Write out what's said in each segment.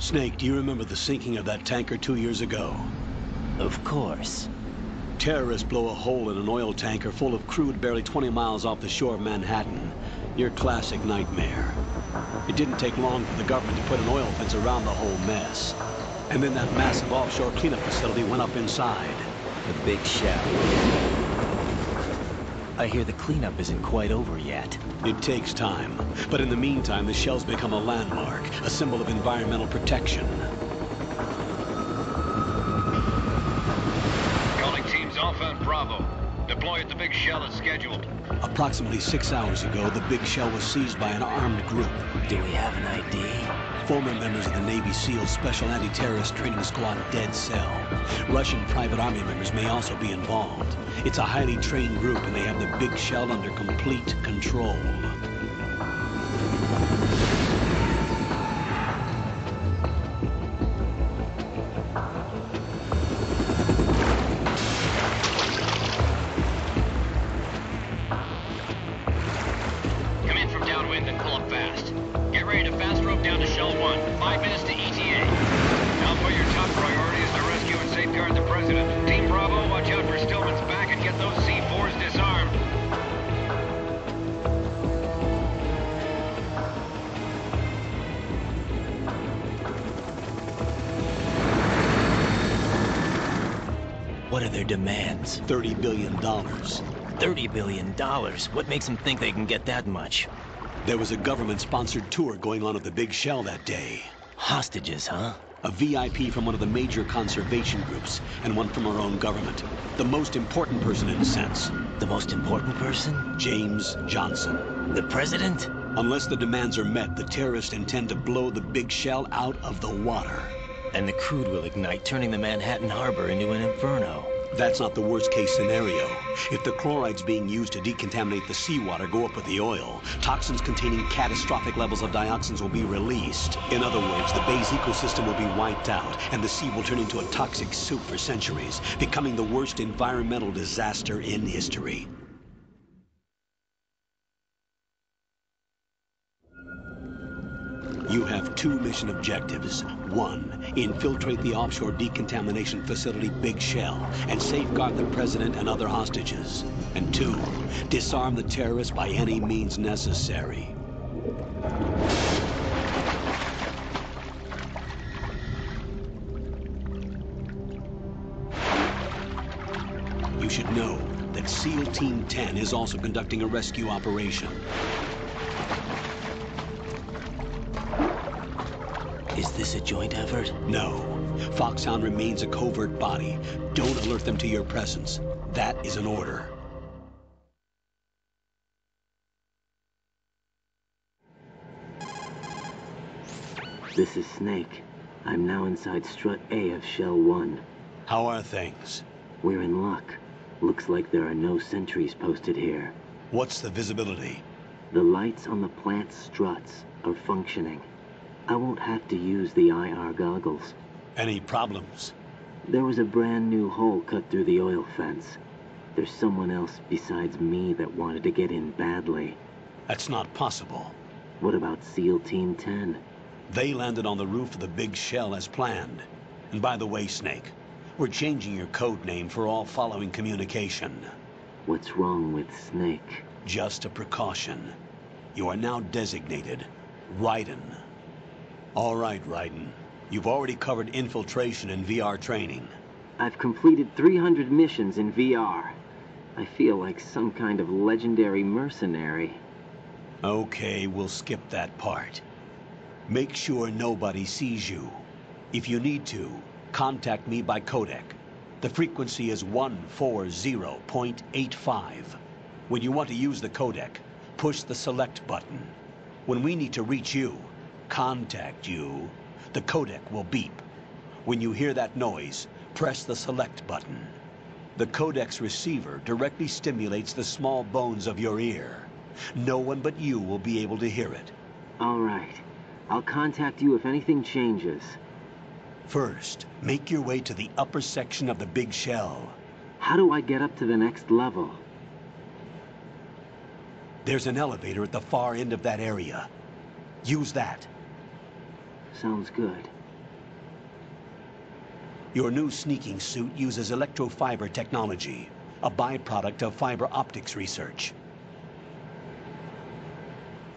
Snake, do you remember the sinking of that tanker 2 years ago? Of course. Terrorists blow a hole in an oil tanker full of crude barely 20 miles off the shore of Manhattan. Your classic nightmare. It didn't take long for the government to put an oil fence around the whole mess. And then that massive offshore cleanup facility went up inside. The big shell. I hear the cleanup isn't quite over yet. It takes time. But in the meantime, the shell's become a landmark, a symbol of environmental protection. Calling teams Alpha and Bravo. Deploy at the big shell as scheduled. Approximately 6 hours ago, the big shell was seized by an armed group. Do we have an ID? Former members of the Navy SEALs Special Anti-Terrorist Training Squad Dead Cell. Russian private army members may also be involved. It's a highly trained group and they have the big shell under complete control. Come in from downwind and pull up fast. Get ready to fast rope down to Shell 1. 5 minutes to ETA. Alpha, your top priority is to rescue and safeguard the President. Team Bravo, watch out for Stillman's back and get those C4s disarmed. What are their demands? $30 billion. $30 billion? What makes them think they can get that much? There was a government-sponsored tour going on at the big shell that day. Hostages, huh? A VIP from one of the major conservation groups, and one from our own government. The most important person in a sense. The most important person? James Johnson. The President? Unless the demands are met, the terrorists intend to blow the big shell out of the water. And the crude will ignite, turning the Manhattan Harbor into an inferno. That's not the worst-case scenario. If the chlorides being used to decontaminate the seawater go up with the oil, toxins containing catastrophic levels of dioxins will be released. In other words, the bay's ecosystem will be wiped out, and the sea will turn into a toxic soup for centuries, becoming the worst environmental disaster in history. You have 2 mission objectives. 1, infiltrate the offshore decontamination facility Big Shell and safeguard the President and other hostages. And 2, disarm the terrorists by any means necessary. You should know that SEAL Team 10 is also conducting a rescue operation. Is this a joint effort? No. Foxhound remains a covert body. Don't alert them to your presence. That is an order. This is Snake. I'm now inside Strut A of Shell 1. How are things? We're in luck. Looks like there are no sentries posted here. What's the visibility? The lights on the plant struts are functioning. I won't have to use the IR goggles. Any problems? There was a brand new hole cut through the oil fence. There's someone else besides me that wanted to get in badly. That's not possible. What about SEAL Team 10? They landed on the roof of the Big Shell as planned. And by the way, Snake, we're changing your code name for all following communication. What's wrong with Snake? Just a precaution. You are now designated Raiden. All right, Raiden. You've already covered infiltration and VR training. I've completed 300 missions in VR. I feel like some kind of legendary mercenary. Okay, we'll skip that part. Make sure nobody sees you. If you need to, contact me by codec. The frequency is 140.85. When you want to use the codec, push the select button. When we need to reach you, contact you, the codec will beep. When you hear that noise, press the select button. The codec's receiver directly stimulates the small bones of your ear. No one but you will be able to hear it. All right. I'll contact you if anything changes. First, make your way to the upper section of the Big Shell. How do I get up to the next level? There's an elevator at the far end of that area. Use that. Sounds good. Your new sneaking suit uses electrofiber technology, a byproduct of fiber optics research.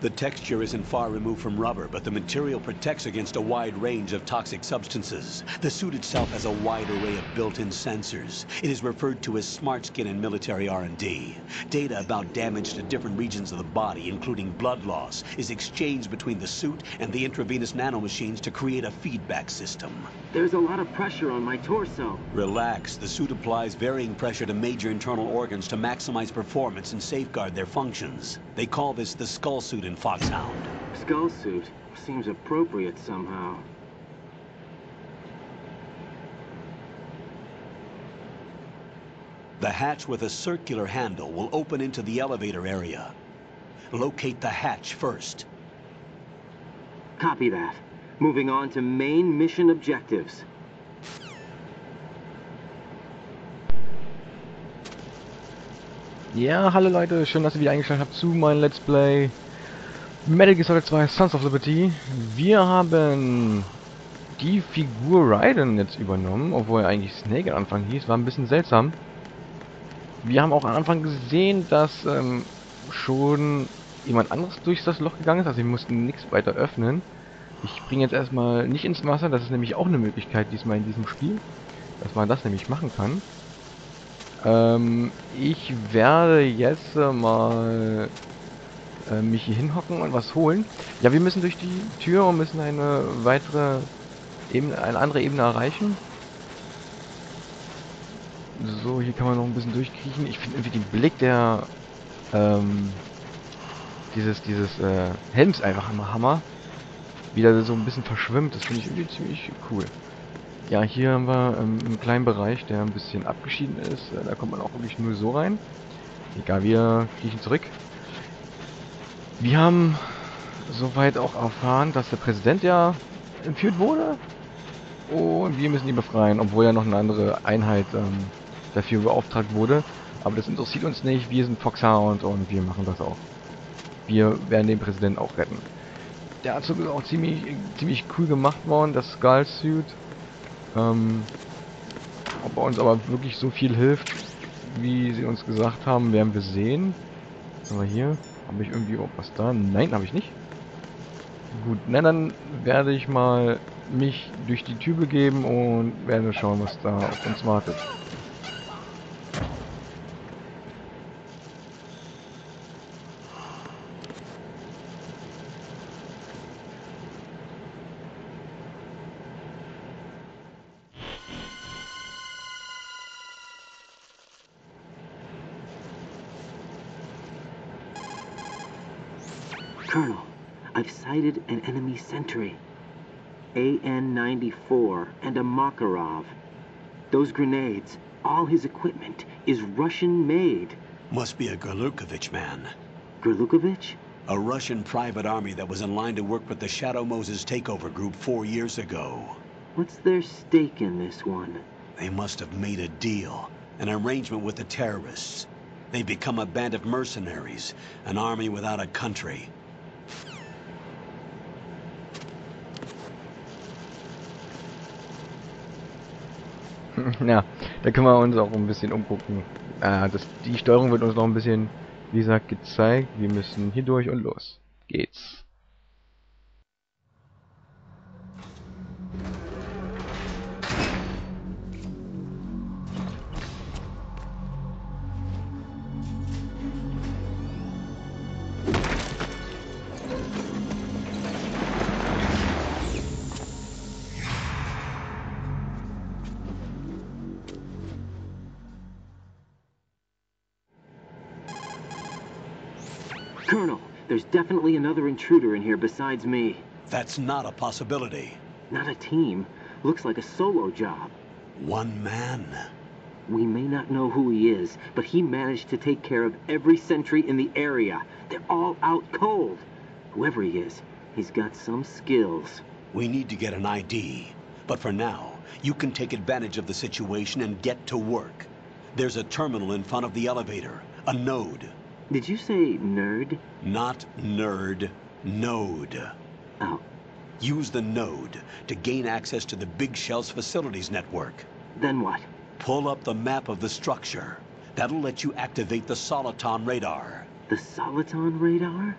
The texture isn't far removed from rubber, but the material protects against a wide range of toxic substances. The suit itself has a wide array of built-in sensors. It is referred to as smart skin in military R&D. Data about damage to different regions of the body, including blood loss, is exchanged between the suit and the intravenous nanomachines to create a feedback system. There's a lot of pressure on my torso. Relax. The suit applies varying pressure to major internal organs to maximize performance and safeguard their functions. They call this the skull suit in Foxhound. Skull suit seems appropriate somehow. The hatch with a circular handle will open into the elevator area. Locate the hatch first. Copy that. Moving on to main mission objectives. Ja, hallo Leute, schön, dass ihr wieder eingeschaltet habt zu meinem Let's Play Metal Gear Solid 2 Sons of Liberty. Wir haben die Figur Raiden jetzt übernommen, obwohl er eigentlich Snake am Anfang hieß, war ein bisschen seltsam. Wir haben auch am Anfang gesehen, dass schon jemand anderes durch das Loch gegangen ist, also wir mussten nichts weiter öffnen. Ich bringe jetzt erstmal nicht ins Wasser, das ist nämlich auch eine Möglichkeit diesmal in diesem Spiel, dass man das nämlich machen kann. Ich werde jetzt mal mich hier hinhocken und was holen. Ja, wir müssen durch die Tür und müssen eine weitere Ebene, eine andere Ebene erreichen. So, hier kann man noch ein bisschen durchkriechen. Ich finde irgendwie den Blick der dieses Helms einfach immer Hammer. Wie der so ein bisschen verschwimmt, das finde ich irgendwie ziemlich cool. Ja, hier haben wir einen kleinen Bereich, der ein bisschen abgeschieden ist. Da kommt man auch wirklich nur so rein. Egal, wir kriechen zurück. Wir haben soweit auch erfahren, dass der Präsident ja entführt wurde. Und wir müssen ihn befreien, obwohl ja noch eine andere Einheit dafür beauftragt wurde. Aber das interessiert uns nicht. Wir sind Foxhound und wir machen das auch. Wir werden den Präsidenten auch retten. Der Anzug ist auch ziemlich cool gemacht worden, das Skull Suit. Ob er uns aber wirklich so viel hilft, wie sie uns gesagt haben, werden wir sehen. Was haben wir hier? Habe ich irgendwie auch was da? Nein, habe ich nicht. Gut, na dann werde ich mal mich durch die Tür begeben und werde schauen, was da auf uns wartet. Colonel, I've sighted an enemy sentry. AN-94 and a Makarov. Those grenades, all his equipment, is Russian-made. Must be a Gorlukovich man. Gorlukovich? A Russian private army that was in line to work with the Shadow Moses takeover group 4 years ago. What's their stake in this one? They must have made a deal, an arrangement with the terrorists. They've become a band of mercenaries, an army without a country. Ja, da können wir uns auch ein bisschen umgucken. Die Steuerung wird uns noch ein bisschen, wie gesagt, gezeigt. Wir müssen hier durch und los geht's. Colonel, there's definitely another intruder in here besides me. That's not a possibility. Not a team. Looks like a solo job. One man. We may not know who he is, but he managed to take care of every sentry in the area. They're all out cold. Whoever he is, he's got some skills. We need to get an ID. But for now, you can take advantage of the situation and get to work. There's a terminal in front of the elevator. A node. Did you say nerd? Not nerd. Node. Oh, Use the node to gain access to the Big Shell's facilities network. Then what? Pull up the map of the structure. That'll let you activate the Soliton radar. The Soliton radar?